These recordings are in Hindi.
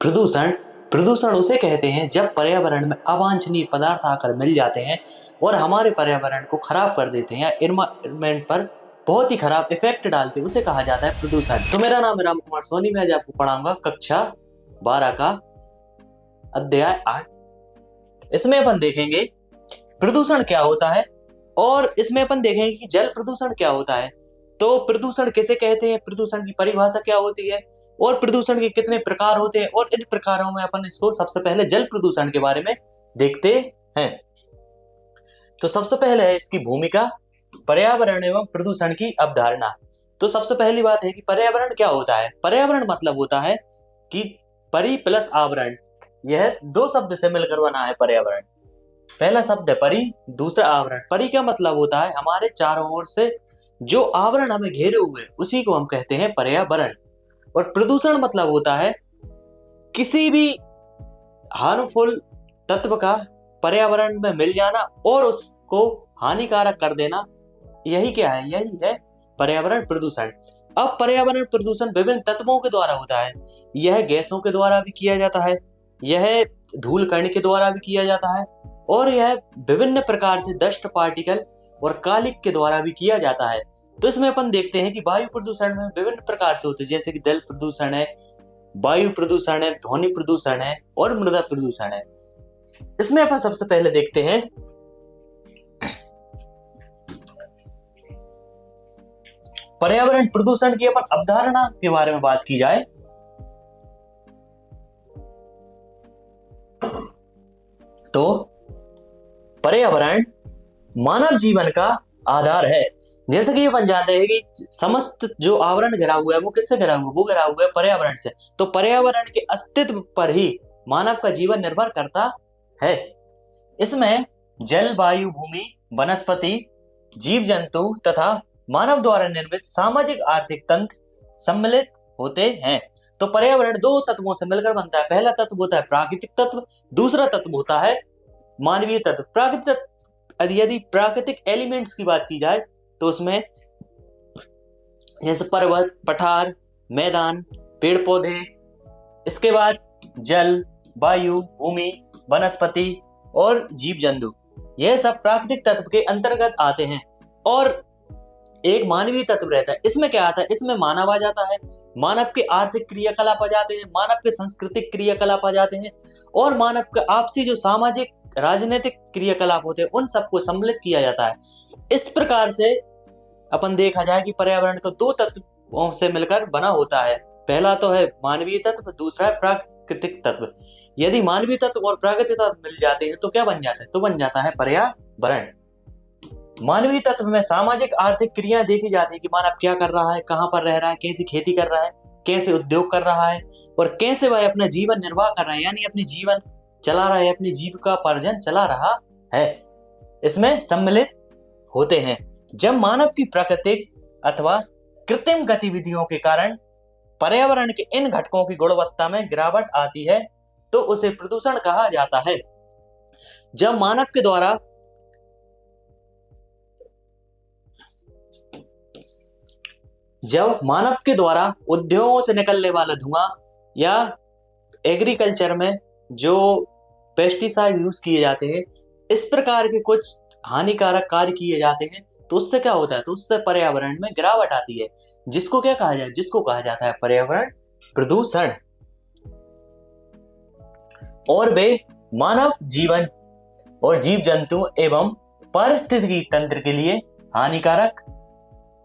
प्रदूषण प्रदूषण उसे कहते हैं जब पर्यावरण में अवांछनीय पदार्थ आकर मिल जाते हैं और हमारे पर्यावरण को खराब कर देते हैं या एनवायरमेंट पर बहुत ही खराब इफेक्ट डालते हैं, उसे कहा जाता है प्रदूषण। तो मेरा नाम है राम कुमार सोनी। मैं आज आपको पढ़ाऊंगा कक्षा 12 का अध्याय 8। इसमें अपन देखेंगे प्रदूषण क्या होता है और इसमें अपन देखेंगे कि जल प्रदूषण क्या होता है। तो प्रदूषण किसे कहते हैं, प्रदूषण की परिभाषा क्या होती है और प्रदूषण के कितने प्रकार होते हैं, और इन प्रकारों में अपन इसको सबसे पहले जल प्रदूषण के बारे में देखते हैं। तो सबसे पहले है इसकी भूमिका, पर्यावरण एवं प्रदूषण की अवधारणा। तो सबसे पहली बात है कि पर्यावरण क्या होता है। पर्यावरण मतलब होता है कि परि प्लस आवरण, यह दो शब्द से मिलकर बना है पर्यावरण। पहला शब्द है परि, दूसरा आवरण। परि का मतलब होता है हमारे चारों ओर से जो आवरण हमें घेरे हुए, उसी को हम कहते हैं पर्यावरण। और प्रदूषण मतलब होता है किसी भी हार्मफुल तत्व का पर्यावरण में मिल जाना और उसको हानिकारक कर देना। यही क्या है, यही है पर्यावरण प्रदूषण। अब पर्यावरण प्रदूषण विभिन्न तत्वों के द्वारा होता है। यह गैसों के द्वारा भी किया जाता है, यह धूल कण के द्वारा भी किया जाता है, और यह विभिन्न प्रकार से डस्ट पार्टिकल और कालिक के द्वारा भी किया जाता है। तो इसमें अपन देखते हैं कि वायु प्रदूषण में विभिन्न प्रकार से होते हैं, जैसे कि जल प्रदूषण है, वायु प्रदूषण है, ध्वनि प्रदूषण है और मृदा प्रदूषण है। इसमें अपन सबसे पहले देखते हैं पर्यावरण प्रदूषण की अपन अवधारणा के बारे में बात की जाए तो पर्यावरण मानव जीवन का आधार है। जैसे कि अपन जानते हैं कि समस्त जो आवरण घिरा हुआ है वो किससे घिरा हुआ है, वो घिरा हुआ है पर्यावरण से। तो पर्यावरण के अस्तित्व पर ही मानव का जीवन निर्भर करता है। इसमें जल, वायु, भूमि, वनस्पति, जीव जंतु तथा मानव द्वारा निर्मित सामाजिक आर्थिक तंत्र सम्मिलित होते हैं। तो पर्यावरण दो तत्वों से मिलकर बनता है। पहला तत्व होता है प्राकृतिक तत्व, दूसरा तत्व होता है मानवीय तत्व। प्राकृतिक तत्व, यदि प्राकृतिक एलिमेंट्स की बात की जाए तो उसमें जैसे पर्वत, पठार, मैदान, पेड़ पौधे, इसके बाद जल, वायु, भूमि, वनस्पति और जीव जंतु, यह सब प्राकृतिक तत्व के अंतर्गत आते हैं। और एक मानवीय तत्व रहता है। इसमें क्या आता है, इसमें मानव आ जाता है, मानव के आर्थिक क्रियाकलाप आ जाते हैं, मानव के सांस्कृतिक क्रियाकलाप आ जाते हैं, और मानव के आपसी जो सामाजिक राजनीतिक क्रियाकलाप होते हैं उन सबको सम्मिलित किया जाता है। इस प्रकार से अपन देखा जाए कि पर्यावरण को दो तत्वों से मिलकर बना होता है। पहला तो है मानवीय तत्व, दूसरा है प्राकृतिक तत्व। यदि मानवीय तत्व और प्राकृतिक तत्व मिल जाते हैं तो क्या बन जाता है, तो बन जाता है पर्यावरण। मानवीय तत्व में सामाजिक आर्थिक क्रिया देखी जाती है कि मानव क्या कर रहा है, कहां पर रह रहा है, कैसी खेती कर रहा है, कैसे उद्योग कर रहा है और कैसे वह अपना जीवन निर्वाह कर रहा है, यानी अपनी जीवन चला रहा है, अपनी जीविकोपार्जन चला रहा है। इसमें सम्मिलित होते हैं। जब मानव की प्राकृतिक अथवा कृत्रिम गतिविधियों के कारण पर्यावरण के इन घटकों की गुणवत्ता में गिरावट आती है तो उसे प्रदूषण कहा जाता है। जब मानव के द्वारा उद्योगों से निकलने वाला धुआं या एग्रीकल्चर में जो पेस्टिसाइड यूज किए जाते हैं, इस प्रकार के कुछ हानिकारक कार्य किए जाते हैं, तो उससे क्या होता है, तो उससे पर्यावरण में गिरावट आती है, जिसको क्या कहा जाए, जिसको कहा जाता है पर्यावरण प्रदूषण। और वे मानव जीवन और जीव जंतु एवं पारिस्थितिकी तंत्र के लिए हानिकारक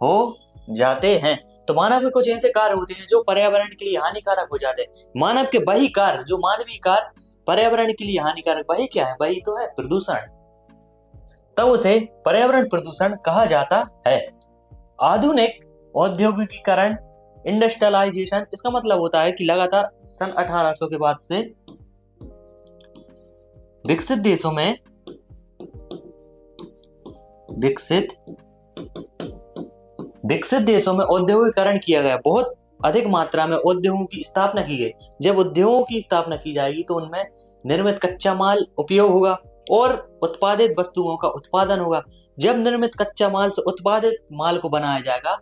हो जाते हैं। तो मानव के कुछ ऐसे कार्य होते हैं जो पर्यावरण के लिए हानिकारक हो जाते हैं। मानव के वही कार्य, जो मानवीय कार्य पर्यावरण के लिए हानिकारक, वही क्या है, वही तो है प्रदूषण। तब उसे पर्यावरण प्रदूषण कहा जाता है। आधुनिक औद्योगिकीकरण, इंडस्ट्रियलाइजेशन, इसका मतलब होता है कि लगातार सन 1800 के बाद से विकसित देशों में औद्योगिकरण किया गया। बहुत अधिक मात्रा में उद्योगों की स्थापना की गई। जब उद्योगों की स्थापना की जाएगी तो उनमें निर्मित कच्चा माल उपयोग होगा और उत्पादित वस्तुओं का उत्पादन होगा। जब निर्मित कच्चा माल से उत्पादित माल को बनाया जाएगा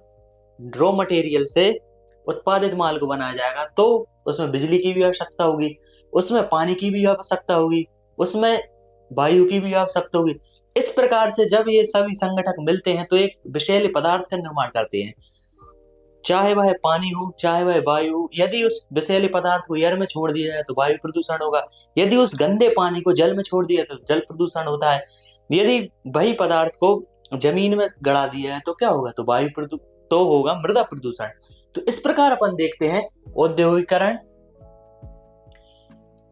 रॉ मटेरियल से, उत्पादित माल को बनाया जाएगा तो उसमें बिजली की भी आवश्यकता होगी, उसमें पानी की भी आवश्यकता होगी, उसमें वायु की भी आवश्यकता होगी। इस प्रकार से जब ये सभी संगठक मिलते हैं तो एक विषैले पदार्थ का निर्माण करते हैं, चाहे वह पानी हो चाहे वह वायु हो। यदि उस विषैले पदार्थ को एयर में छोड़ दिया जाए तो वायु प्रदूषण होगा, यदि उस गंदे पानी को जल में छोड़ दिया तो जल प्रदूषण होता है, यदि वही पदार्थ को जमीन में गड़ा दिया है तो क्या होगा, तो तो होगा मृदा प्रदूषण। तो इस प्रकार अपन देखते हैं औद्योगिकरण,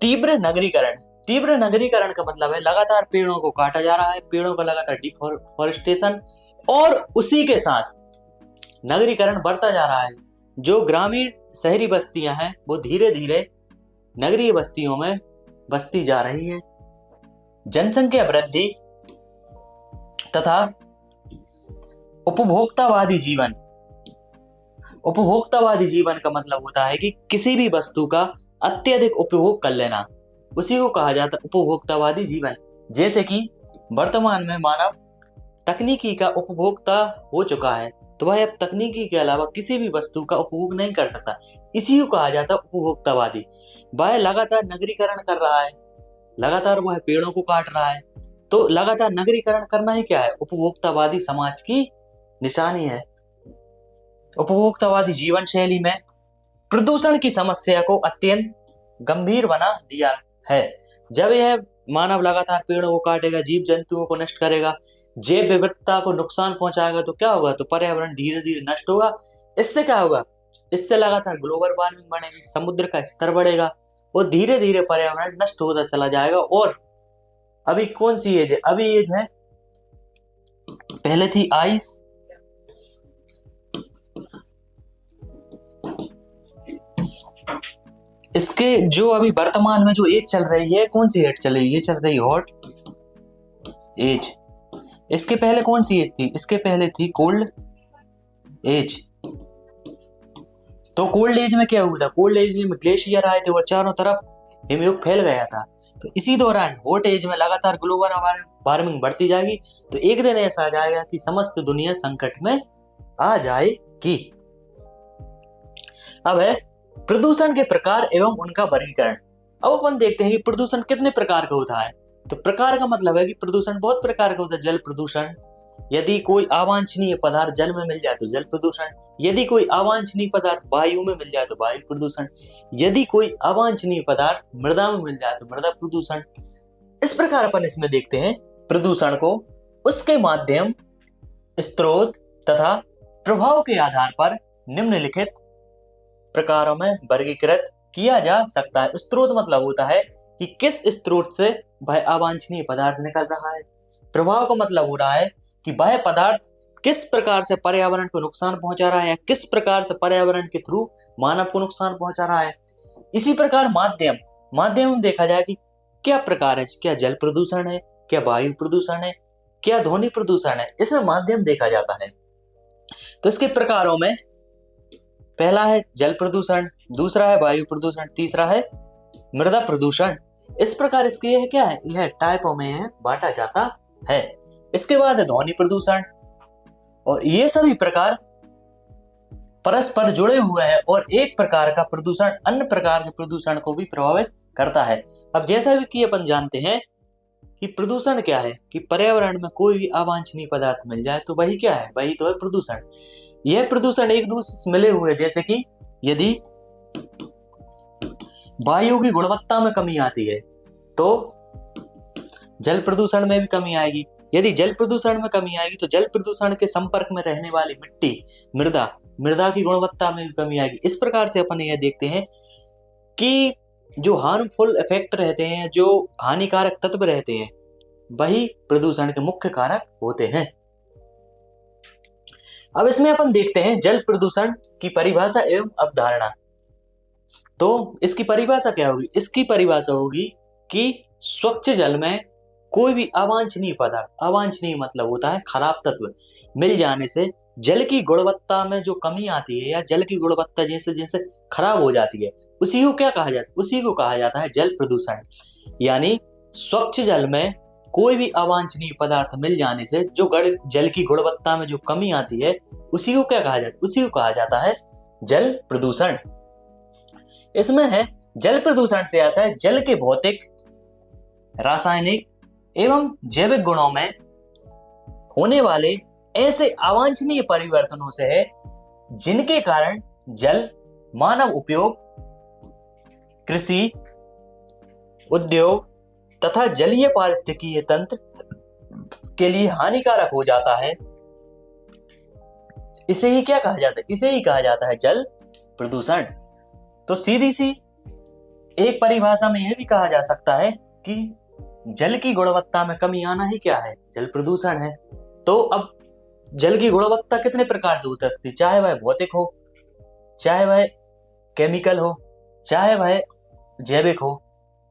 तीव्र नगरीकरण। तीव्र नगरीकरण का मतलब है लगातार पेड़ों को काटा जा रहा है, पेड़ों का लगातार डिफॉरेस्टेशन, और उसी के साथ नगरीकरण बढ़ता जा रहा है। जो ग्रामीण शहरी बस्तियां हैं वो धीरे धीरे नगरीय बस्तियों में बसती जा रही है। जनसंख्या वृद्धि तथा उपभोक्तावादी जीवन। उपभोक्तावादी जीवन का मतलब होता है कि किसी भी वस्तु का अत्यधिक उपभोग कर लेना, उसी को कहा जाता है उपभोक्तावादी जीवन। जैसे कि वर्तमान में मानव तकनीकी का उपभोक्ता हो चुका है तो वह अब तकनीकी के अलावा किसी भी वस्तु का उपभोग नहीं कर सकता, इसी को कहा जाता है उपभोक्तावादी। वह लगातार नगरीकरण कर रहा है, लगातार वह पेड़ों को काट रहा है, तो लगातार नगरीकरण करना ही क्या है, उपभोक्तावादी समाज की निशानी है। उपभोक्तावादी जीवन शैली में प्रदूषण की समस्या को अत्यंत गंभीर बना दिया है। जब यह मानव लगातार पेड़ों को काटेगा, जीव जंतुओं को नष्ट करेगा, जैव विविधता को नुकसान पहुंचाएगा तो क्या होगा, तो पर्यावरण धीरे धीरे नष्ट होगा। इससे क्या होगा, इससे लगातार ग्लोबल वार्मिंग बढ़ेगी, समुद्र का स्तर बढ़ेगा और धीरे धीरे पर्यावरण नष्ट होता चला जाएगा। और अभी कौन सी एज है, अभी एज है, पहले थी आइस, इसके जो अभी वर्तमान में जो एज चल रही है, कौन सी एज चल रही है, ये चल रही है हॉट एज। इसके पहले कौन सी एज थी, इसके पहले थी कोल्ड एज। तो कोल्ड एज में क्या हुआ था, कोल्ड एज में ग्लेशियर आए थे और चारों तरफ हिमयुग फैल गया था। तो इसी दौरान हॉट एज में लगातार ग्लोबल वार्मिंग बढ़ती जाएगी, तो एक दिन ऐसा आ जाएगा कि समस्त दुनिया संकट में आ जाएगी। अब है प्रदूषण के प्रकार एवं उनका वर्गीकरण। अब अपन देखते हैं कि प्रदूषण कितने प्रकार का होता है। तो प्रकार का मतलब है कि प्रदूषण बहुत प्रकार का होता है। जल प्रदूषण, यदि कोई अवांछनीय पदार्थ जल में मिल जाए तो जल प्रदूषण, यदि कोई अवांछनीय पदार्थ वायु में मिल जाए तो वायु प्रदूषण, यदि कोई अवांछनीय पदार्थ मृदा में मिल जाए तो मृदा प्रदूषण। इस प्रकार अपन इसमें देखते हैं प्रदूषण को उसके माध्यम, स्रोत तथा प्रभाव के आधार पर निम्नलिखित प्रकारों में वर्गीकृत किया जा सकता है। स्रोत मतलब होता है कि किस स्रोत से वह अवांछनीय पदार्थ निकल रहा है। प्रभाव का मतलब हो रहा है कि वह पदार्थ किस प्रकार से पर्यावरण को नुकसान पहुंचा रहा है या किस प्रकार से पर्यावरण के थ्रू मानव को नुकसान पहुंचा रहा है। इसी प्रकार माध्यम, माध्यम में देखा जाए कि क्या प्रकार है, क्या जल प्रदूषण है, क्या वायु प्रदूषण है, क्या ध्वनि प्रदूषण है, इसमें माध्यम देखा जाता है। तो इसके प्रकारों में पहला है जल प्रदूषण, दूसरा है वायु प्रदूषण, तीसरा है मृदा प्रदूषण। इस प्रकार इसके क्या है, यह टाइपों में बांटा जाता है। इसके बाद है ध्वनि प्रदूषण, और ये सभी प्रकार परस्पर जुड़े हुए हैं और एक प्रकार का प्रदूषण अन्य प्रकार के प्रदूषण को भी प्रभावित करता है। अब जैसा भी कि अपन जानते हैं कि प्रदूषण क्या है, कि पर्यावरण में कोई भी अवांछनीय पदार्थ मिल जाए तो वही क्या है, वही तो है प्रदूषण। यह प्रदूषण एक दूसरे से मिले हुए, जैसे कि यदि वायु की गुणवत्ता में कमी आती है तो जल प्रदूषण में भी कमी आएगी, यदि जल प्रदूषण में कमी आएगी तो जल प्रदूषण के संपर्क में रहने वाली मिट्टी, मृदा की गुणवत्ता में भी कमी आएगी। इस प्रकार से अपन यह देखते हैं कि जो हार्मफुल इफेक्ट रहते हैं, जो हानिकारक तत्व रहते हैं, वही प्रदूषण के मुख्य कारक होते हैं। अब इसमें अपन देखते हैं जल प्रदूषण की परिभाषा एवं अवधारणा। तो इसकी परिभाषा क्या होगी, इसकी परिभाषा होगी कि स्वच्छ जल में कोई भी अवांछनीय पदार्थ, अवांछनीय मतलब होता है खराब तत्व, मिल जाने से जल की गुणवत्ता में जो कमी आती है या जल की गुणवत्ता जैसे जैसे खराब हो जाती है, उसी को क्या कहा जाता है, उसी को कहा जाता है जल प्रदूषण। यानी स्वच्छ जल में कोई भी अवांछनीय पदार्थ मिल जाने से जो जल की गुणवत्ता में जो कमी आती है, उसी को क्या कहा जाता है, उसी को कहा जाता है जल प्रदूषण। इसमें है जल प्रदूषण से आता है जल के भौतिक, रासायनिक एवं जैविक गुणों में होने वाले ऐसे अवांछनीय परिवर्तनों से है जिनके कारण जल मानव उपयोग, कृषि, उद्योग तथा जलीय पारिस्थितिकीय तंत्र के लिए हानिकारक हो जाता है। इसे ही क्या कहा जाता है? इसे ही कहा जाता है जल प्रदूषण। तो सीधी सी एक परिभाषा में यह भी कहा जा सकता है कि जल की गुणवत्ता में कमी आना ही क्या है? जल प्रदूषण है। तो अब जल की गुणवत्ता कितने प्रकार से हो सकती है, चाहे वह भौतिक हो, चाहे वह केमिकल हो, चाहे वह जैविक हो।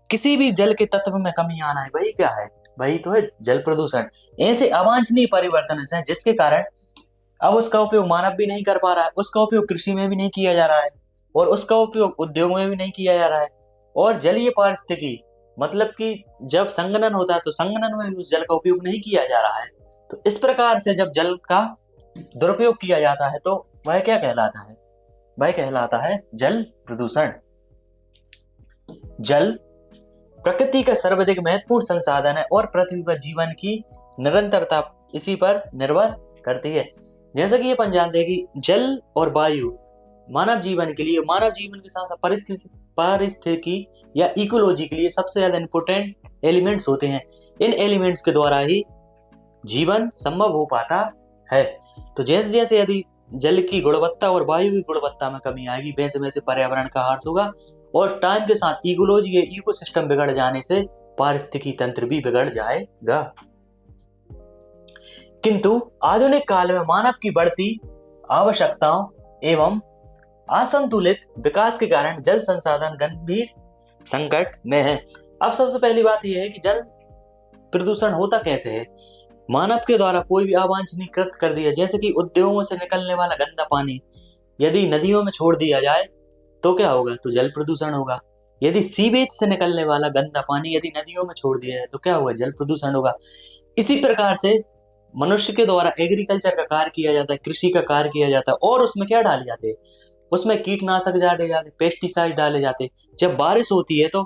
किसी भी जल के तत्व में कमी आना है, वही क्या है? वही तो है जल प्रदूषण। ऐसे अवांछनीय परिवर्तन हैं जिसके कारण अब उसका उपयोग मानव भी नहीं कर पा रहा है, उसका उपयोग कृषि में भी नहीं किया जा रहा है और उसका उपयोग उद्योग में भी नहीं किया जा रहा है। और जलीय पारिस्थितिकी मतलब कि जब संघनन होता है तो संघनन में भी उस जल का उपयोग नहीं किया जा रहा है। तो इस प्रकार से जब जल का दुरुपयोग किया जाता है तो वह क्या कहलाता है? वह कहलाता है जल प्रदूषण। जल प्रकृति का सर्वाधिक महत्वपूर्ण संसाधन है और पृथ्वी पर जीवन की निरंतरता इसी पर निर्भर करती है। जैसा कि ये अपन जानते हैं कि जल और वायु मानव जीवन के लिए, मानव जीवन के साथ साथ पारिस्थितिकी या इकोलॉजी के लिए सबसे ज्यादा इंपोर्टेंट एलिमेंट्स होते हैं। इन एलिमेंट्स के द्वारा ही जीवन संभव हो पाता है। तो जैसे जैसे यदि जल की गुणवत्ता और वायु की गुणवत्ता में कमी आएगी, वैसे वैसे पर्यावरण का ह्रास होगा और टाइम के साथ इकोलॉजी या इकोसिस्टम बिगड़ जाने से पारिस्थितिकी तंत्र भी बिगड़ जाएगा। किंतु आधुनिक काल में मानव की बढ़ती आवश्यकताओं एवं असंतुलित विकास के कारण जल संसाधन गंभीर संकट में है। अब सबसे पहली बात यह है कि जल प्रदूषण होता कैसे है? मानव के द्वारा कोई भी अवांछनीय कृत कर दिया, जैसे कि उद्योगों से निकलने वाला गंदा पानी यदि नदियों में छोड़ दिया जाए तो क्या होगा? तो जल प्रदूषण होगा। यदि सीवेज से निकलने वाला गंदा पानी यदि नदियों में छोड़ दिया जाए तो क्या होगा? जल प्रदूषण होगा। इसी प्रकार से मनुष्य के द्वारा एग्रीकल्चर का कार्य किया जाता है, कृषि का कार्य किया जाता है और उसमें क्या डाले जाते हैं? उसमें कीटनाशक डाले जाते, पेस्टिसाइड डाले जाते। जब बारिश होती है तो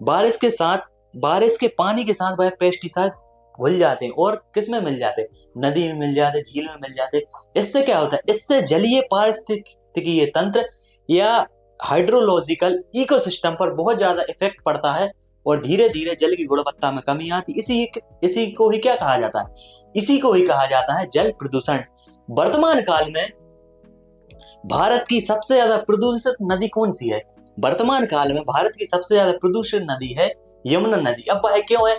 बारिश के साथ, बारिश के पानी के साथ वह पेस्टिसाइड घुल जाते हैं और किस में मिल जाते? नदी में मिल जाते, झील में मिल जाते। इससे क्या होता है? इससे जलीय पारिस्थितिकीय तंत्र या हाइड्रोलॉजिकल इकोसिस्टम पर बहुत ज्यादा इफेक्ट पड़ता है और धीरे धीरे जल की गुणवत्ता में कमी आती। इसी को ही क्या कहा जाता है? इसी को ही कहा जाता है जल प्रदूषण। वर्तमान काल में भारत की सबसे ज्यादा प्रदूषित नदी कौन सी है? वर्तमान काल में भारत की सबसे ज्यादा प्रदूषित नदी है यमुना नदी। अब वह क्यों है?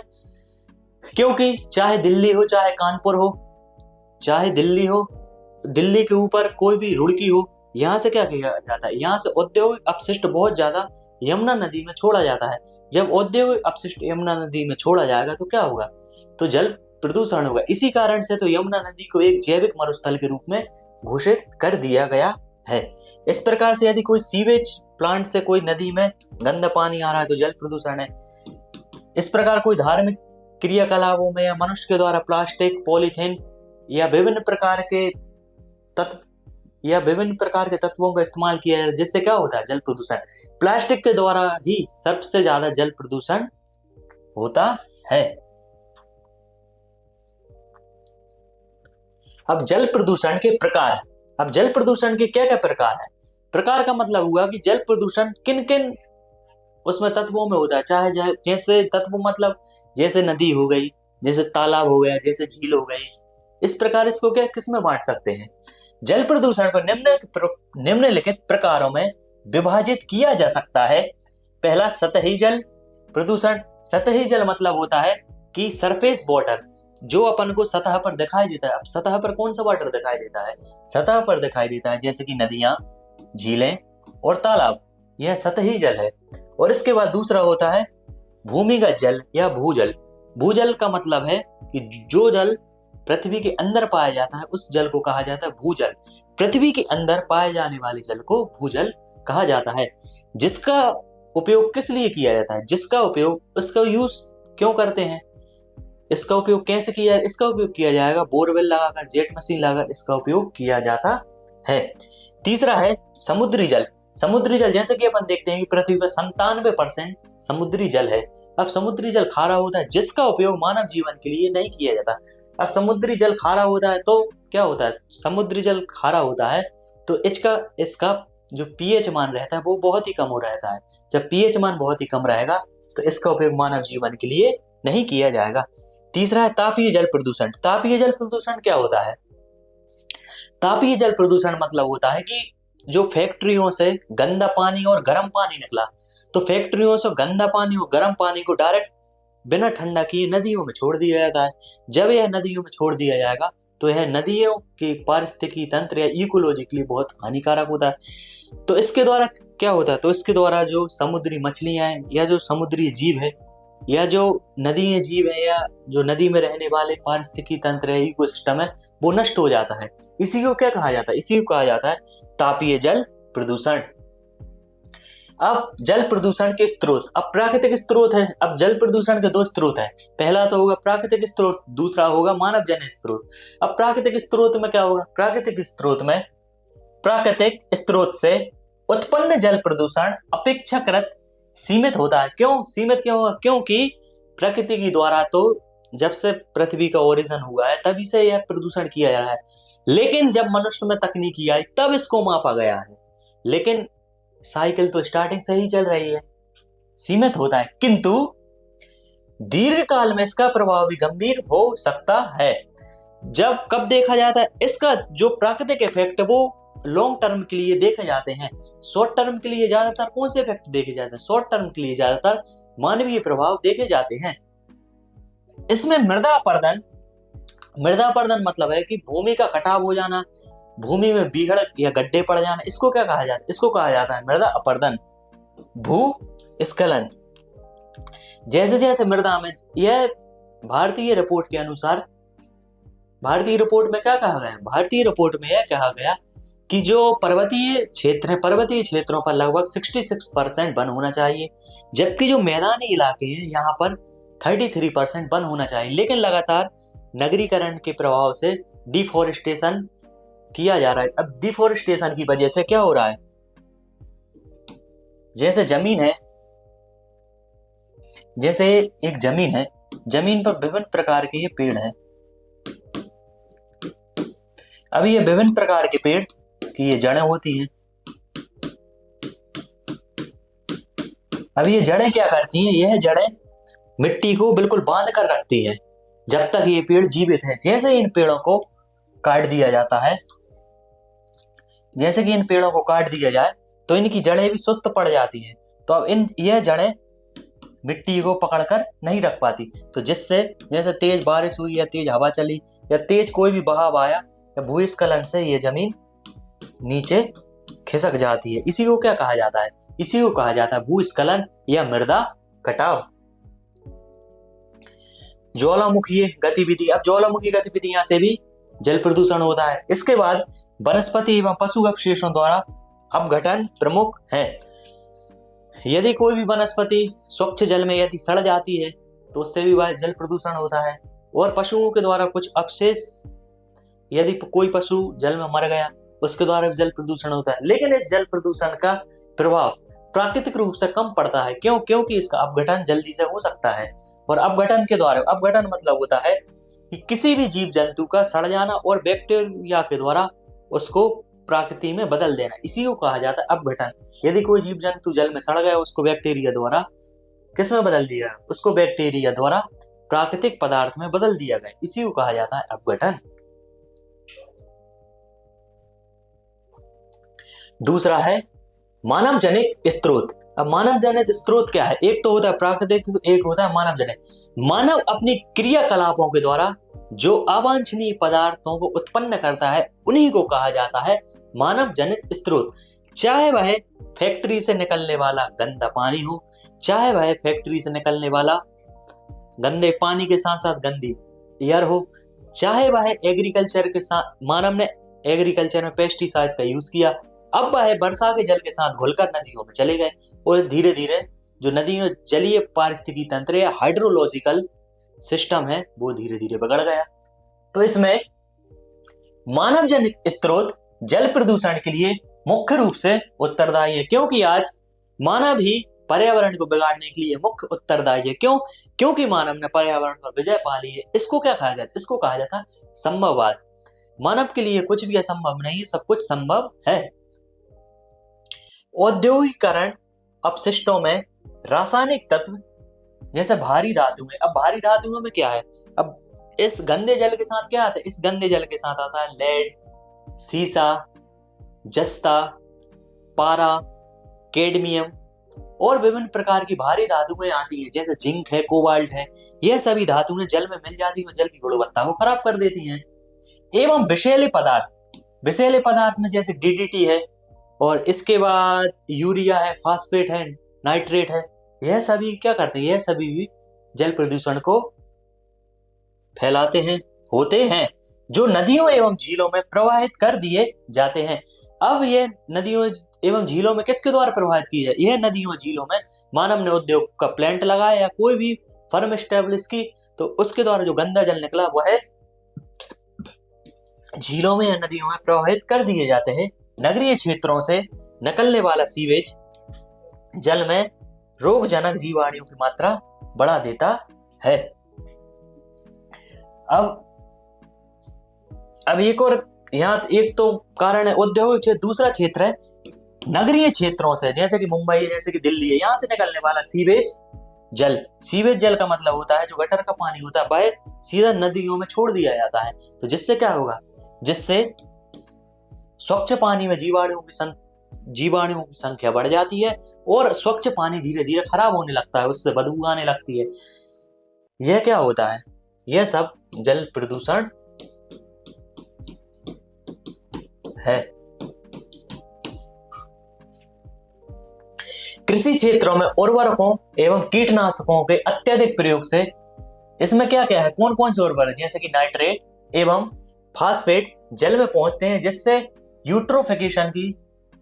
क्योंकि चाहे दिल्ली हो, चाहे कानपुर हो, चाहे दिल्ली हो, दिल्ली के ऊपर कोई भी रुड़की हो, यहाँ से क्या किया जाता है? यहाँ से औद्योगिक अपशिष्ट बहुत ज्यादा यमुना नदी में छोड़ा जाता है। जब औद्योगिक अपशिष्ट यमुना नदी में छोड़ा जाएगा तो क्या होगा? तो जल प्रदूषण होगा। इसी कारण से तो यमुना नदी को एक जैविक मरुस्थल के रूप में घोषित कर दिया गया है। इस प्रकार से यदि कोई सीवेज प्लांट से कोई नदी में गंदा पानी आ रहा है तो जल प्रदूषण है। इस प्रकार कोई धार्मिक क्रियाकलापों में या मनुष्य के द्वारा प्लास्टिक, पॉलीथीन या विभिन्न प्रकार के तत्वों का इस्तेमाल किया जाए, जिससे क्या होता है? जल प्रदूषण। प्लास्टिक के द्वारा ही सबसे ज्यादा जल प्रदूषण होता है। अब जल प्रदूषण के प्रकार। अब जल प्रदूषण के क्या क्या प्रकार है? प्रकार का मतलब हुआ कि जल प्रदूषण किन किन उसमें तत्वों में होता है। चाहे जैसे तत्व मतलब जैसे नदी हो गई, जैसे तालाब हो गया, जैसे झील हो गई। इस प्रकार इसको क्या किस में बांट सकते हैं? जल प्रदूषण को निम्नलिखित प्रकारों में विभाजित किया जा सकता है। पहला, सतही जल प्रदूषण। सतही जल मतलब होता है कि सरफेस वाटर, जो अपन को सतह पर दिखाई देता है। अब सतह पर कौन सा वाटर दिखाई देता है? सतह पर दिखाई देता है जैसे कि नदियां, झीलें और तालाब, यह सतही जल है। और इसके बाद दूसरा होता है भूमिगत जल या भूजल। भूजल का मतलब है कि जो जल पृथ्वी के अंदर पाया जाता है उस जल को कहा जाता है भूजल। पृथ्वी के अंदर पाए जाने वाले जल को भूजल कहा जाता है। जिसका उपयोग किस लिए किया जाता है? जिसका उपयोग, इसका यूज क्यों करते हैं? इसका उपयोग कैसे किया? इसका उपयोग किया जाएगा बोरवेल लगाकर, जेट मशीन लगाकर इसका उपयोग किया जाता है। तीसरा है समुद्री जल। समुद्री जल, जैसे कि अपन देखते हैं कि पृथ्वी पर 97% समुद्री जल है। अब समुद्री जल खारा होता है जिसका उपयोग मानव जीवन के लिए नहीं किया जाता। अब समुद्री जल खारा होता है तो क्या होता है, समुद्री जल खारा होता है तो इसका जो पीएच मान रहता है वो बहुत ही कम हो रहता है। जब पीएच मान बहुत ही कम रहेगा तो इसका उपयोग मानव जीवन के लिए नहीं किया जाएगा। तीसरा है तापीय जल प्रदूषण। तापीय जल प्रदूषण क्या होता है? तापीय जल प्रदूषण मतलब होता है कि जो फैक्ट्रियों से गंदा पानी और गर्म पानी निकला, तो फैक्ट्रियों से गंदा पानी और गर्म पानी को डायरेक्ट बिना ठंडा किए नदियों में छोड़ दिया जाता है। जब यह नदियों में छोड़ दिया जाएगा तो यह नदियों के पारिस्थितिकी तंत्र या इकोलॉजी के लिए बहुत हानिकारक होता है। तो इसके द्वारा क्या होता है, तो इसके द्वारा जो समुद्री मछलियां हैं या जो समुद्री जीव है या जो नदीय जीव है या जो नदी में रहने वाले पारिस्थितिकी तंत्र है, इकोसिस्टम है, वो नष्ट हो जाता है। इसी को क्या कहा जाता है? इसी को कहा जाता है तापीय जल प्रदूषण। अब जल प्रदूषण के स्रोत, अब प्राकृतिक स्रोत है। अब जल प्रदूषण के 2 स्रोत है, पहला तो होगा प्राकृतिक स्रोत, दूसरा होगा मानव जन्य स्रोत। अब प्राकृतिक स्रोत में क्या होगा? प्राकृतिक स्रोत से उत्पन्न जल प्रदूषण अपेक्षाकृत सीमित होता है। क्यों सीमित क्यों होगा? क्योंकि प्रकृति के द्वारा तो जब से पृथ्वी का ओरिजिन हुआ है तभी से यह प्रदूषण किया जा रहा है, लेकिन जब मनुष्य में तकनीकी आई तब इसको मापा गया है। लेकिन साइकिल तो स्टार्टिंग से ही चल रही है, सीमित होता है, किंतु दीर्घ काल में इसका प्रभाव भी गंभीर हो सकता है। जब कब देखा जाता है? इसका जो प्राकृतिक इफेक्ट है वो लॉन्ग टर्म के लिए देखे जाते हैं। शॉर्ट टर्म के लिए ज्यादातर कौन से इफेक्ट देखे जाते हैं? शॉर्ट टर्म के लिए ज्यादातर मानवीय प्रभाव देखे जाते हैं। इसमें मृदा अपरदन मतलब है कि भूमि का कटाव हो जाना, भूमि में बीहड़ या गड्ढे पड़ जाना, इसको क्या कहा जाता है? इसको कहा जाता है मृदा अपरदन। भूस्खलन, जैसे जैसे मृदा में, यह भारतीय रिपोर्ट के अनुसार, भारतीय रिपोर्ट में क्या कहा गया? भारतीय रिपोर्ट में यह कहा गया कि जो पर्वतीय क्षेत्र है, पर्वतीय क्षेत्रों पर लगभग 66% वन होना चाहिए, जबकि जो मैदानी इलाके हैं यहाँ पर 33% वन होना चाहिए। लेकिन लगातार नगरीकरण के प्रभाव से डिफोरेस्टेशन किया जा रहा है। अब डिफोरेस्टेशन की वजह से क्या हो रहा है? जैसे एक जमीन है, जमीन पर विभिन्न प्रकार के ये पेड़ हैं। अब ये विभिन्न प्रकार के पेड़ की ये जड़ें होती हैं। अब ये जड़ें क्या करती हैं? यह जड़ें मिट्टी को बिल्कुल बांध कर रखती हैं जब तक ये पेड़ जीवित हैं। जैसे इन पेड़ों को काट दिया जाता है, जैसे कि इन पेड़ों को काट दिया जाए तो इनकी जड़ें भी सुस्त पड़ जाती हैं। तो अब यह जड़ें मिट्टी को पकड़कर नहीं रख पाती, तो जिससे जैसे तेज बारिश हुई या तेज हवा चली या तेज कोई भी बहाव आया या भूस्खलन से ये जमीन नीचे खिसक जाती है। इसी को क्या कहा जाता है? इसी को कहा जाता है भूस्खलन या मृदा कटाव। ज्वालामुखीय गतिविधि, अब ज्वालामुखी गतिविधियां से भी जल प्रदूषण होता है। इसके बाद वनस्पति एवं पशु अवशेषों द्वारा अपघटन प्रमुख है। यदि कोई भी वनस्पति स्वच्छ जल में यदि सड़ जाती है तो उससे भी वह जल प्रदूषण होता है। और पशुओं के द्वारा कुछ अवशेष, यदि कोई पशु जल में मर गया उसके द्वारा भी जल प्रदूषण होता है। लेकिन इस जल प्रदूषण का प्रभाव प्राकृतिक रूप से कम पड़ता है। क्यों? क्योंकि इसका अपघटन जल्दी से हो सकता है। और अपघटन के द्वारा, अपघटन मतलब होता है कि किसी भी जीव जंतु का सड़ जाना और बैक्टीरिया के द्वारा उसको प्रकृति में बदल देना, इसी को कहा जाता है अपघटन। यदि कोई जीव जंतु जल में सड़ गया, उसको बैक्टीरिया द्वारा किस में बदल दिया? उसको बैक्टीरिया द्वारा प्राकृतिक पदार्थ में बदल दिया गया, इसी को कहा जाता है अपघटन। दूसरा है मानव जनित स्रोत। अब मानव जनित स्रोत क्या है? एक तो होता है प्राकृतिक, एक होता है मानव जनित। मानव अपनी क्रियाकलापों के द्वारा जो अवांछनीय पदार्थों को उत्पन्न करता है उन्हीं को कहा जाता है मानव जनित स्रोत। चाहे वह फैक्ट्री से निकलने वाला गंदा पानी हो, चाहे वह फैक्ट्री से निकलने वाला गंदे पानी के साथ साथ गंदी एयर हो, चाहे वह एग्रीकल्चर के साथ, मानव ने एग्रीकल्चर में पेस्टिसाइड्स का यूज किया, अब वह वर्षा के जल के साथ घुलकर नदियों में चले गए और धीरे धीरे जो नदियों जलीय पारिस्थितिकी तंत्र या हाइड्रोलॉजिकल सिस्टम है वो धीरे धीरे बिगड़ गया। तो इसमें मानव जनित स्रोत जल प्रदूषण के लिए मुख्य रूप से उत्तरदायी है, क्योंकि आज मानव ही पर्यावरण को बिगाड़ने के लिए मुख्य उत्तरदायी है। क्यों? क्योंकि मानव ने पर्यावरण पर विजय पा ली है। इसको क्या कहा जाता है? इसको कहा जाता है संभववाद। मानव के लिए कुछ भी असंभव नहीं है, सब कुछ संभव है। औद्योगिकरण अपशिष्टों में रासायनिक तत्व जैसे भारी धातु है। अब भारी धातुओं में क्या है? अब इस गंदे जल के साथ क्या आता है? इस गंदे जल के साथ आता है लेड, सीसा, जस्ता, पारा, कैडमियम और विभिन्न प्रकार की भारी धातुएं आती हैं, जैसे जिंक है, कोबाल्ट है। यह सभी धातुएं जल में मिल जाती हैं और जल की गुणवत्ता को खराब कर देती हैं। एवं विषैले पदार्थ में जैसे डीडीटी है, और इसके बाद यूरिया है, फास्फेट है, नाइट्रेट है। यह सभी क्या करते हैं? यह सभी भी जल प्रदूषण को फैलाते हैं, होते हैं, जो नदियों एवं झीलों में प्रवाहित कर दिए जाते हैं। अब यह नदियों एवं झीलों में किसके द्वारा प्रवाहित की है? यह नदियों झीलों में मानव ने उद्योग का प्लांट लगाया या कोई भी फर्म स्टैब्लिश की, तो उसके द्वारा जो गंदा जल निकला वह झीलों में या नदियों में प्रवाहित कर दिए जाते हैं। नगरीय क्षेत्रों से निकलने वाला सीवेज जल में रोगजनक जीवाणुओं की मात्रा बढ़ा देता है। अब एक और यहाँ एक तो कारण है औद्योगिक क्षेत्र, दूसरा क्षेत्र है नगरीय क्षेत्रों से, जैसे कि मुंबई है, जैसे कि दिल्ली है, यहाँ से निकलने वाला सीवेज जल। सीवेज जल का मतलब होता है जो गटर का पानी होता है वह सीधा नदियों में छोड़ दिया जाता है। तो जिससे क्या होगा? जिससे स्वच्छ पानी में जीवाणुओं की संख्या बढ़ जाती है और स्वच्छ पानी धीरे धीरे खराब होने लगता है, उससे बदबू आने लगती है। यह क्या होता है? यह सब जल प्रदूषण है। कृषि क्षेत्रों में उर्वरकों एवं कीटनाशकों के अत्यधिक प्रयोग से इसमें क्या क्या है? कौन कौन से उर्वरक जैसे कि नाइट्रेट एवं फास्फेट जल में पहुंचते हैं, जिससे यूट्रोफिकेशन की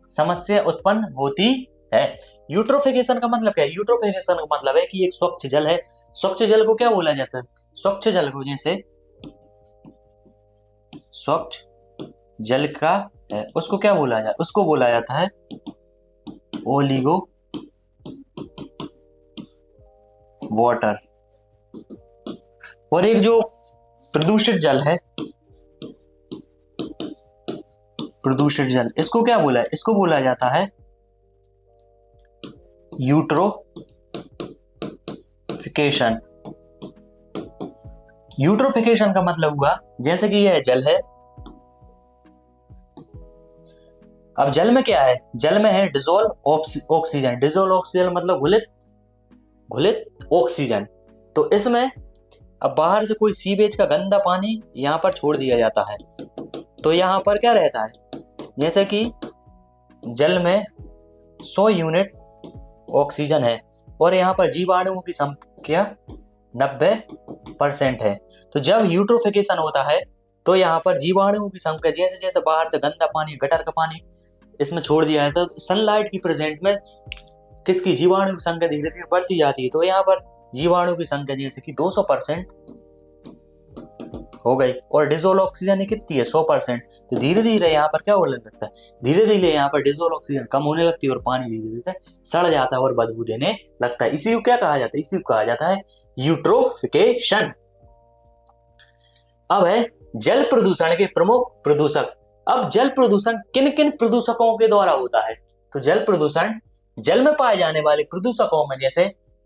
समस्या उत्पन्न होती है। यूट्रोफिकेशन का मतलब क्या है? यूट्रोफिकेशन का मतलब है कि एक स्वच्छ जल है। स्वच्छ जल को क्या बोला जाता है? स्वच्छ जल को जैसे स्वच्छ जल का है उसको क्या बोला जाता है? उसको बोला जाता है ओलिगो वाटर। और एक जो प्रदूषित जल है, प्रदूषित जल, इसको क्या बोला है? इसको बोला जाता है यूट्रोफिकेशन। यूट्रोफिकेशन का मतलब हुआ जैसे कि यह जल है। अब जल में क्या है? जल में है डिसॉल्व ऑक्सीजन। डिसॉल्व ऑक्सीजन मतलब घुलित ऑक्सीजन। तो इसमें अब बाहर से कोई सीवेज का गंदा पानी यहाँ पर छोड़ दिया जाता है, तो यहाँ पर क्या रहता है? जैसे कि जल में 100 यूनिट ऑक्सीजन है और यहाँ पर जीवाणुओं की संख्या 90% है। तो जब यूट्रोफिकेशन होता है तो यहाँ पर जीवाणुओं की संख्या जैसे जैसे बाहर से गंदा पानी, गटर का पानी इसमें छोड़ दिया जाता है, तो सनलाइट की प्रेजेंट में किसकी जीवाणु की संख्या धीरे धीरे बढ़ती जाती है। तो यहाँ पर जीवाणु की संख्या जैसे कि 200% हो गई और डिसॉल्व ऑक्सीजन कितनी है? 100%। तो धीरे धीरे यहाँ पर क्या होने लगता है? धीरे धीरे यहाँ पर डिसॉल्व ऑक्सीजन कम होने लगती है और पानी धीरे धीरे सड़ जाता है और बदबू देने लगता है। इसी को क्या कहा जाता है? इसी को कहा जाता है यूट्रोफिकेशन। अब है जल प्रदूषण के प्रमुख प्रदूषक। अब जल प्रदूषण किन किन प्रदूषकों के द्वारा होता है? तो जल प्रदूषण जल में पाए जाने वाले प्रदूषकों में जैसे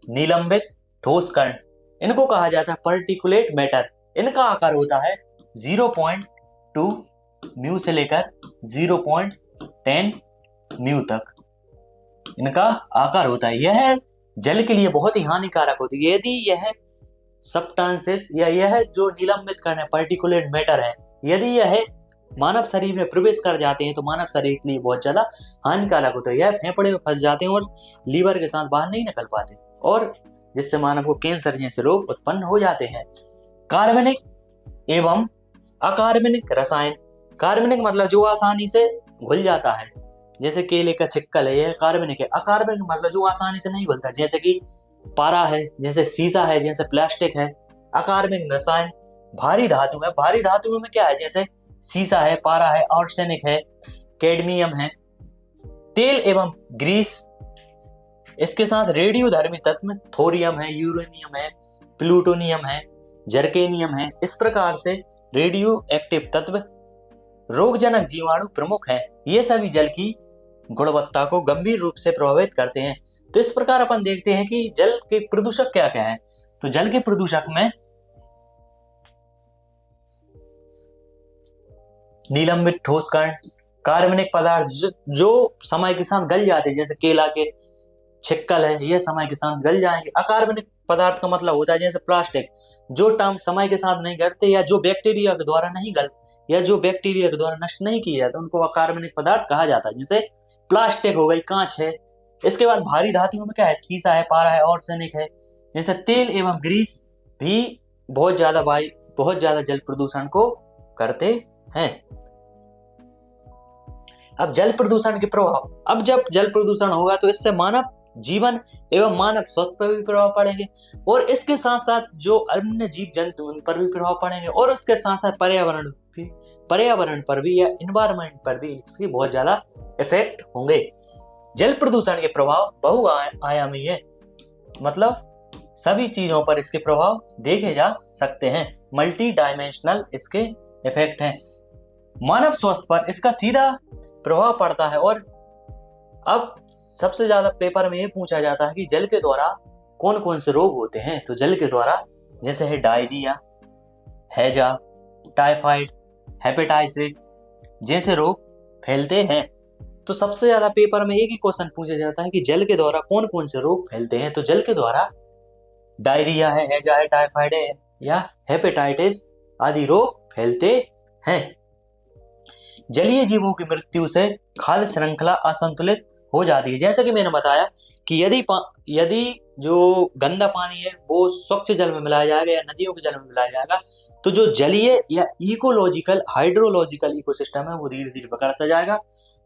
निलंबित ठोस कण, इनको कहा जाता है पार्टिकुलेट मैटर। इनका आकार होता है 0.2 म्यू से लेकर 0.10 म्यू तक इनका आकार होता है। यह जल के लिए बहुत ही हानिकारक होती है यदि यह सब्सटेंसेस या यह जो निलंबित कण है, पार्टिकुलेट मैटर है, यदि यह मानव शरीर में प्रवेश कर जाते हैं तो मानव शरीर के लिए बहुत ज्यादा हानिकारक होता है। यह फेफड़े में फंस जाते हैं और लीवर के साथ बाहर नहीं निकल पाते और जिससे मानव को कैंसर जैसे रोग उत्पन्न हो जाते हैं। कार्बनिक एवं अकार्बनिक रसायन। कार्बनिक मतलब जो आसानी से घुल जाता है, जैसे केले का छिक्कल है, यह कार्बनिक है। अकार्बनिक मतलब जो आसानी से नहीं घुलता, जैसे कि पारा है, जैसे सीसा है, जैसे प्लास्टिक है। अकार्बनिक रसायन भारी धातु है। भारी धातुओं में क्या है? जैसे सीसा है, पारा है, आर्सेनिक है, कैडमियम है, तेल एवं ग्रीस, इसके साथ रेडियोधर्मी तत्व थोरियम है, यूरेनियम है, प्लूटोनियम है, जर्केनियम है। इस प्रकार से रेडियो एक्टिव तत्व, रोगजनक जीवाणु प्रमुख हैं। ये सभी जल की गुणवत्ता को गंभीर रूप से प्रभावित करते हैं। तो इस प्रकार अपन देखते हैं कि जल के प्रदूषक क्या क्या है। तो जल के प्रदूषक में निलंबित ठोस कण, कार्बनिक पदार्थ जो समय के साथ गल जाते हैं, जैसे केला के छिक्कल है, ये समय के साथ गल जाएंगे। अकार्बनिक पदार्थ का मतलब होता है जैसे प्लास्टिक, जो टर्म समय के साथ नहीं गलते या जो बैक्टीरिया के द्वारा नहीं गल या जो बैक्टीरिया के द्वारा नष्ट नहीं किए जाते, उनको अकार्बनिक पदार्थ कहा जाता है। जैसे प्लास्टिक हो गई, कांच है। इसके बाद भारी धातुओं में क्या है, सीसा है, पारा है, आर्सेनिक है। जैसे तेल एवं ग्रीस भी बहुत ज्यादा जल प्रदूषण को करते हैं। अब जल प्रदूषण के प्रभाव, अब जब जल प्रदूषण होगा तो इससे मानव जीवन एवं मानव स्वास्थ्य पर भी प्रभाव पड़ेंगे, और इसके साथ साथ जो अन्य जीव जंतु उन पर भी प्रभाव पड़ेंगे, और उसके साथ साथ पर्यावरण पर भी या इन्वायरमेंट पर भी इसके बहुत ज्यादा इफेक्ट होंगे। जल प्रदूषण के प्रभाव बहुआयामी है, मतलब सभी चीजों पर इसके प्रभाव देखे जा सकते हैं। मल्टी डायमेंशनल इसके इफेक्ट हैं। मानव स्वास्थ्य पर इसका सीधा प्रभाव पड़ता है। और अब सबसे ज्यादा पेपर में ये पूछा जाता है कि जल के द्वारा कौन कौन से रोग होते हैं। तो जल के द्वारा जैसे है डायरिया, हैजा, टाइफाइड, हेपेटाइटिस जैसे रोग फैलते हैं। तो सबसे ज्यादा पेपर में एक ही क्वेश्चन पूछा जाता है कि जल के द्वारा कौन कौन से रोग फैलते हैं। तो जल के द्वारा डायरिया है, हैजा है, टाइफाइड है या हेपेटाइटिस आदि रोग फैलते हैं। जलीय जीवों की मृत्यु से खाद्य श्रृंखला असंतुलित हो जाती है। जैसा कि मैंने बताया कि यदि जो गंदा पानी है वो स्वच्छ जल में मिलाया जाएगा या नदियों के जल में मिलाया जाएगा, तो जो जलीय या इकोलॉजिकल हाइड्रोलॉजिकल इकोसिस्टम है वो धीरे धीरे बिगड़ता जाएगा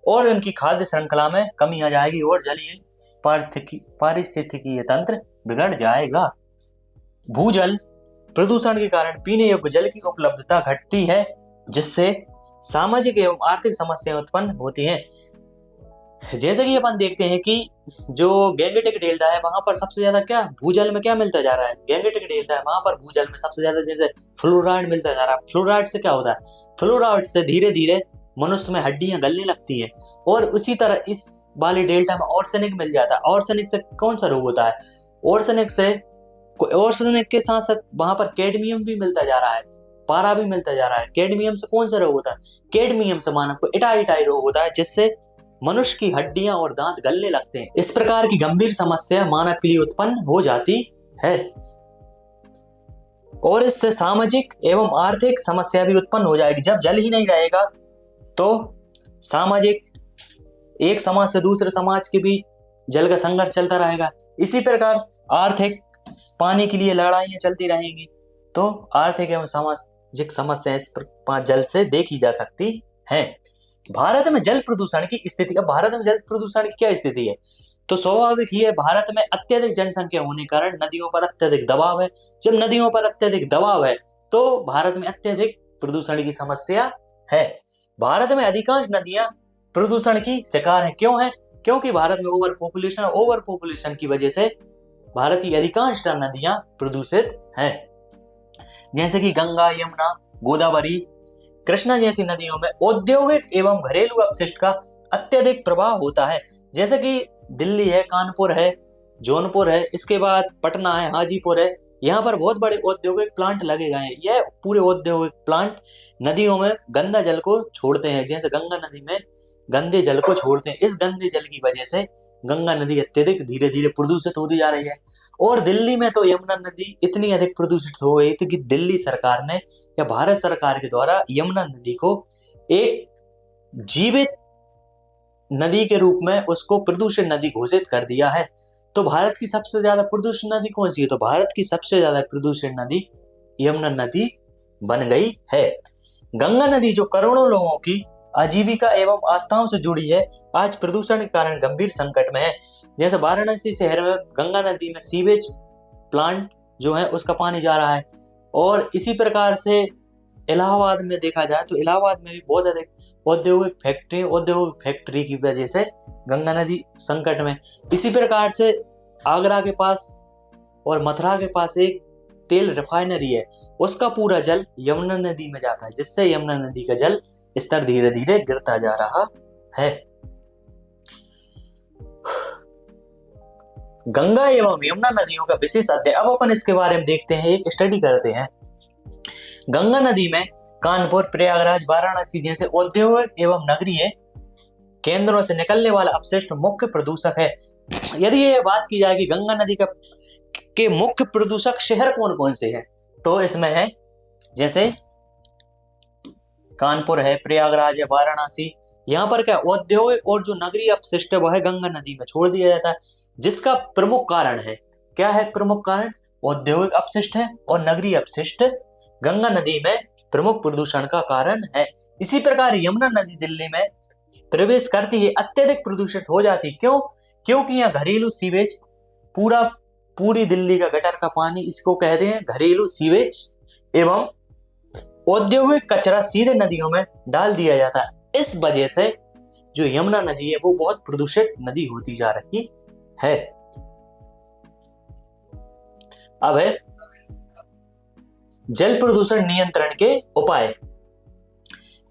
और इनकी खाद्य श्रृंखला में कमी आ जाएगी और जलीय पारिस्थितिकीय तंत्र बिगड़ जाएगा। भूजल प्रदूषण के कारण पीने योग्य जल की उपलब्धता घटती है, जिससे सामाजिक एवं आर्थिक समस्याएं उत्पन्न होती हैं। जैसे कि अपन देखते हैं कि जो गैंगेटिक डेल्टा है वहां पर सबसे ज्यादा क्या भूजल में क्या मिलता जा रहा है, गैंगेटिक डेल्टा है वहां पर भूजल में सबसे ज्यादा जैसे फ्लोराइड मिलता जा रहा है। फ्लोराइड से क्या होता है, फ्लोराइड से धीरे धीरे मनुष्य में हड्डियां गलने लगती है। और उसी तरह इस वाले डेल्टा में आर्सेनिक मिल जाता है। आर्सेनिक से कौन सा रोग होता है, आर्सेनिक के साथ साथ वहां पर कैडमियम भी मिलता जा रहा है, पारा भी मिलता जा रहा है। कैडमियम से कौन सा रोग होता है, कैडमियम से मानव को इटाई रोग होता है, जिससे मनुष्य की हड्डियां और दांत गलने लगते हैं। इस प्रकार की गंभीर समस्या मानव के लिए उत्पन्न हो जाती है और इससे सामाजिक एवं आर्थिक समस्या भी उत्पन्न हो जाएगी। जब जल ही नहीं रहेगा तो सामाजिक, एक समाज से दूसरे समाज के बीच जल का संघर्ष चलता रहेगा। इसी प्रकार आर्थिक, पानी के लिए लड़ाइयां चलती रहेंगी। तो आर्थिक एवं सामाजिक समस्याएं इस जल से देखी जा सकती हैं। भारत में जल प्रदूषण की स्थिति, अब भारत में जल प्रदूषण की क्या स्थिति है, तो स्वाभाविक ही है, भारत में अत्यधिक जनसंख्या होने के कारण नदियों पर अत्यधिक दबाव है। जब नदियों पर अत्यधिक दबाव है तो भारत में अत्यधिक प्रदूषण की समस्या है। भारत में अधिकांश नदियां प्रदूषण की शिकार है। क्यों है, क्योंकि भारत में ओवर पॉपुलेशन की वजह से भारत की अधिकांश नदियां प्रदूषित हैं। जैसे कि गंगा, यमुना, गोदावरी, कृष्णा जैसी नदियों में औद्योगिक एवं घरेलू अपशिष्ट का अत्यधिक प्रभाव होता है। जैसे कि दिल्ली है, कानपुर है, जौनपुर है, इसके बाद पटना है, हाजीपुर है, यहाँ पर बहुत बड़े औद्योगिक प्लांट लगे गए हैं। यह पूरे औद्योगिक प्लांट नदियों में गंदा जल को छोड़ते हैं, जैसे गंगा नदी में गंदे जल को छोड़ते हैं। इस गंदे जल की वजह से गंगा नदी अत्यधिक धीरे धीरे प्रदूषित होती जा रही है। और दिल्ली में तो यमुना नदी इतनी अधिक प्रदूषित हो गई थी कि दिल्ली सरकार ने या भारत सरकार के द्वारा यमुना नदी को एक जीवित नदी के रूप में उसको प्रदूषित नदी घोषित कर दिया है। तो भारत की सबसे ज्यादा प्रदूषित नदी कौन सी है, तो भारत की सबसे ज्यादा प्रदूषित नदी यमुना नदी बन गई है। गंगा नदी जो करोड़ों लोगों की आजीविका एवं आस्थाओं से जुड़ी है, आज प्रदूषण के कारण गंभीर संकट में है। जैसे वाराणसी शहर में गंगा नदी में सीवेज प्लांट जो है उसका पानी जा रहा है, और इसी प्रकार से इलाहाबाद में देखा जाए तो इलाहाबाद में भी बहुत अधिक औद्योगिक फैक्ट्री की वजह से गंगा नदी संकट में। इसी प्रकार से आगरा के पास और मथुरा के पास एक तेल रिफाइनरी है, उसका पूरा जल यमुना नदी में जाता है, जिससे यमुना नदी का जल स्तर धीरे धीरे गिरता जा रहा है। गंगा एवं यमुना नदियों का विशेष अध्ययन, अब अपन इसके बारे में देखते हैं, एक स्टडी करते हैं। गंगा नदी में कानपुर, प्रयागराज, वाराणसी जैसे औद्योगिक एवं नगरीय केंद्रों से निकलने वाला अपशिष्ट मुख्य प्रदूषक है। यदि ये बात की जाए कि गंगा नदी के मुख्य प्रदूषक शहर कौन कौन से हैं, तो इसमें है जैसे कानपुर है, प्रयागराज है, वाराणसी। यहाँ पर क्या औद्योगिक और जो नगरीय अपशिष्ट है वह गंगा नदी में छोड़ दिया जाता है, जिसका प्रमुख कारण है, क्या है प्रमुख कारण? औद्योगिक अपशिष्ट है और नगरीय अपशिष्ट गंगा नदी में प्रमुख प्रदूषण का कारण है। इसी प्रकार यमुना नदी दिल्ली में प्रवेश करती है अत्यधिक प्रदूषित हो जाती। क्यों? क्योंकि यहाँ घरेलू सीवेज, पूरी दिल्ली का गटर का पानी, इसको कहते हैं घरेलू सीवेज, एवं औद्योगिक कचरा सीधे नदियों में डाल दिया जाता है। इस वजह से जो यमुना नदी है वो बहुत प्रदूषित नदी होती जा रही है। अब है जल प्रदूषण नियंत्रण के उपाय।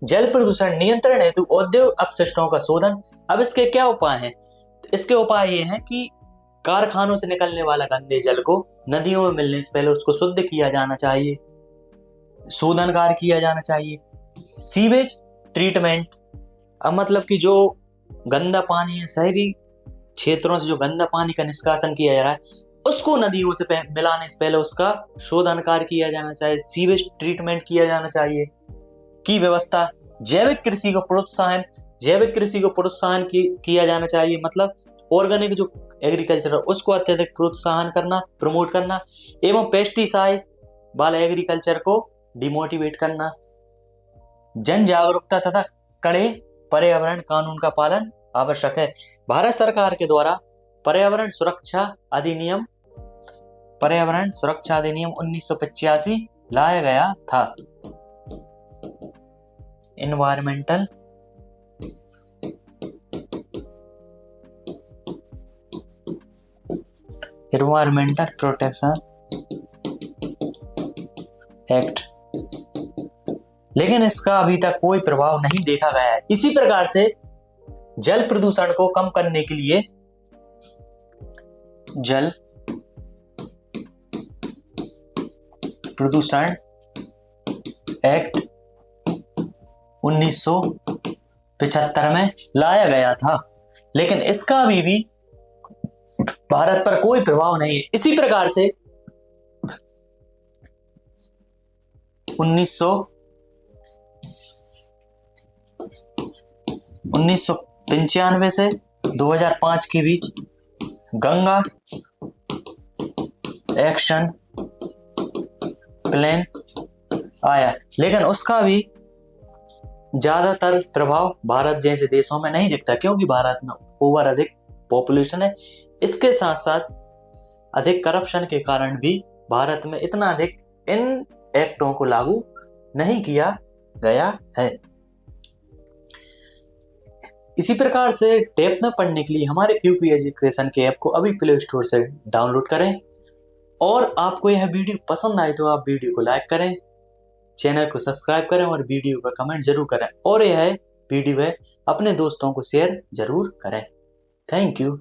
जल प्रदूषण नियंत्रण हेतु औद्योगिक अपशिष्टों का शोधन। अब इसके क्या उपाय हैं? तो इसके उपाय ये हैं कि कारखानों से निकलने वाला गंदे जल को नदियों में मिलने से पहले उसको शुद्ध किया जाना चाहिए, शोधन कार्य किया जाना चाहिए। सीवेज ट्रीटमेंट, अब मतलब कि जो गंदा पानी है, शहरी क्षेत्रों से जो गंदा पानी का निष्कासन किया जा रहा है, उसको नदियों से मिलाने से पहले उसका शोधन कार्य किया जाना चाहिए, सीवेज ट्रीटमेंट किया जाना चाहिए की व्यवस्था। जैविक कृषि को प्रोत्साहन किया जाना चाहिए, मतलब ऑर्गेनिक जो एग्रीकल्चर है उसको अत्यधिक प्रोत्साहन करना, प्रमोट करना, एवं पेस्टिसाइड वाले एग्रीकल्चर को डिमोटिवेट करना। जन जागरूकता तथा कड़े पर्यावरण कानून का पालन आवश्यक है। भारत सरकार के द्वारा पर्यावरण सुरक्षा अधिनियम 1985 लाया गया था। एनवायरमेंटल प्रोटेक्शन एक्ट, लेकिन इसका अभी तक कोई प्रभाव नहीं देखा गया है। इसी प्रकार से जल प्रदूषण को कम करने के लिए जल प्रदूषण एक्ट 1975 में लाया गया था, लेकिन इसका अभी भी भारत पर कोई प्रभाव नहीं है। इसी प्रकार से 1995 से 2005 के बीच गंगा एक्शन प्लान आया, लेकिन उसका भी ज्यादातर प्रभाव भारत जैसे देशों में नहीं दिखता, क्योंकि भारत में ओवर अधिक पॉपुलेशन है। इसके साथ साथ अधिक करप्शन के कारण भी भारत में इतना अधिक इन एक्टों को लागू नहीं किया गया है। इसी प्रकार से डेप्थ में पढ़ने के लिए हमारे क्यूकी एजुकेशन के ऐप को अभी प्ले स्टोर से डाउनलोड करें, और आपको यह वीडियो पसंद आए तो आप वीडियो को लाइक करें, चैनल को सब्सक्राइब करें और वीडियो पर कमेंट जरूर करें, और यह वीडियो है अपने दोस्तों को शेयर जरूर करें। Thank you.